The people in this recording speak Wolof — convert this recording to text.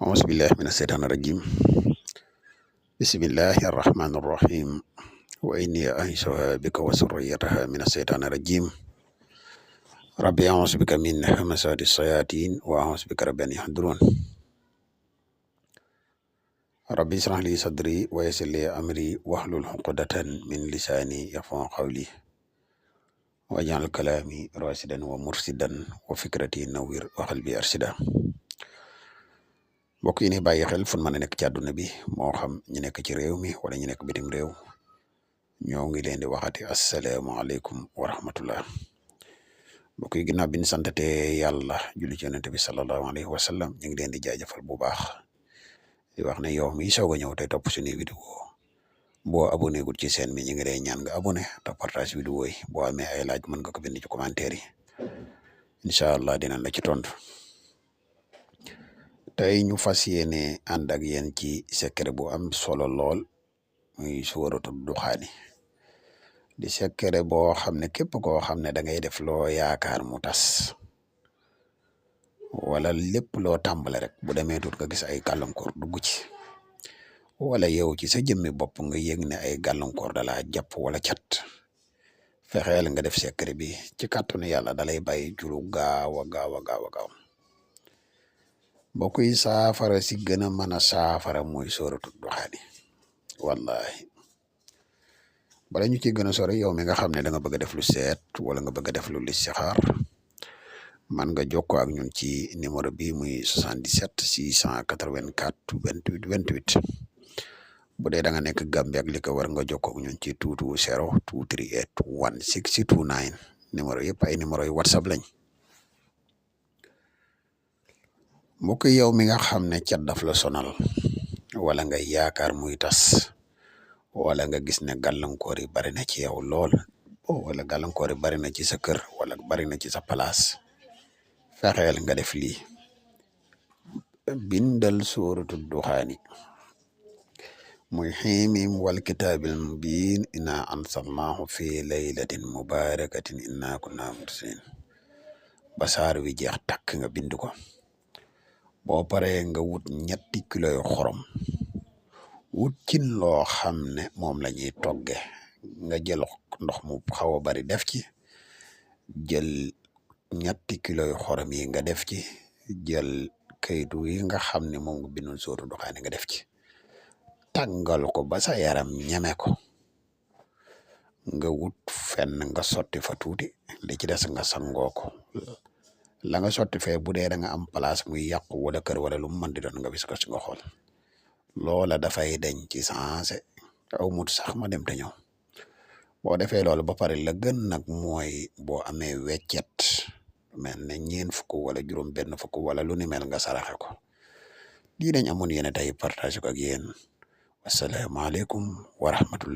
أعوذ بالله من الشيطان الرجيم بسم الله الرحمن الرحيم وإني أعيذها بك وذريتها من الشيطان الرجيم ربي أعوذ بك من همزات الشياطين وأعوذ بك رب أن يحضرون ربي اشرح لي صدري ويسر لي أمري واحلل عقدة من لساني يفقهوا قولي واجعل كلامي راشدا ومرشدا وفكرتي نوير وقلبي أرشدا mbokk yi ni bàyyi xel fu mën a nekk ci àdduna bi moo xam ñu nekk ci réew mi wala ñu nekk bitim réew ñoo ngi leen di waxati asalaamaaleykum wa rahmatullah mbokk yi ginnaaw bi ñu santate yàlla julli ci yonent bi sallallahu alayhi wa sallam ñu ngi leen di jaajëfal bu baax di wax ne yow mi soog a ñëw te topp suñuy vidéo boo abonné gul ci seen mi ñu ngi lay ñaan nga abonné te partage vidéo yi boo amee ay laaj mën nga ko bind ci commentaire yi incha allah dinañ la ci tontu. tey ñu fas yéene ànd ak yéen ci secret bu am solo lool muy suuratul duxaani di secret boo xam ne képp koo xam ne da ngay def loo yaakaar mu tas wala lépp loo tàmbale rek bu demee tut nga gis ay gàllankoor dugg ci wala yow ci sa jëmmi bopp nga yëg ne ay gàllankoor dala jàpp wala cat fexeel nga def secret bi ci kàttanu yàlla dalay bàyyi julu gaaw a gaaw a gaaw a gaaw mbokk yi saafara si gën a mën a saafara mooy sóoratul duxaani wallahi bala ñu ci gën a sori yow mi nga xam ne da nga bëgg a def lu seet wala nga bëgg a def lu listixaar man nga jokkoo ak ñun ci numéro bi muy 77 684 28 28 bu dee da nga nekk Gambie ak li ko war nga jokkoo ak ñun ci 220 238 1629 numéro yëpp ay numéro yu whatsapp lañ. mbokk yow mi nga xam ne cat daf la sonal wala nga yaakaar muy tas wala nga gis ne gàllankoor yi bari na ci yow lool wala gàllankoor yi bari na ci sa kër wala bari na ci sa place fexeel nga def lii bindal suuratul duxaani muy xiimim wal kitaabil mubiin inna ansalnaahu fi laylatin mubarakatin inna kunna mursalin ba saar wi jeex takk nga bind ko. boo paree nga wut ñetti kilo yu xorom wut cin loo xam ne moom la ñuy togge nga jël ndox mu xaw a bari def ci jël ñetti kilo yu xorom yi nga def ci jël kayitu yi nga xam ne moom nga bindoon sóoratul duxaani nga def ci tàngal ko ba sa yaram ñeme ko nga wut fenn nga sotti fa tuuti li ci des nga sangoo ko la nga sotti fee bu dee da nga am place muy yàqu wala kër wala lu mu mën di doon nga bis ko si nga xool loola dafay deñ ci sensé aw mut sax ma dem te ñëw boo defee loolu ba pare la gën nag mooy boo amee weccet mel ne ñeen fukk wala juróom benn fukk wala lu ni mel nga saraxe ko lii dañ amoon yéene tey partage ko ak yéen wasalaamaaleykum wa rahmatullah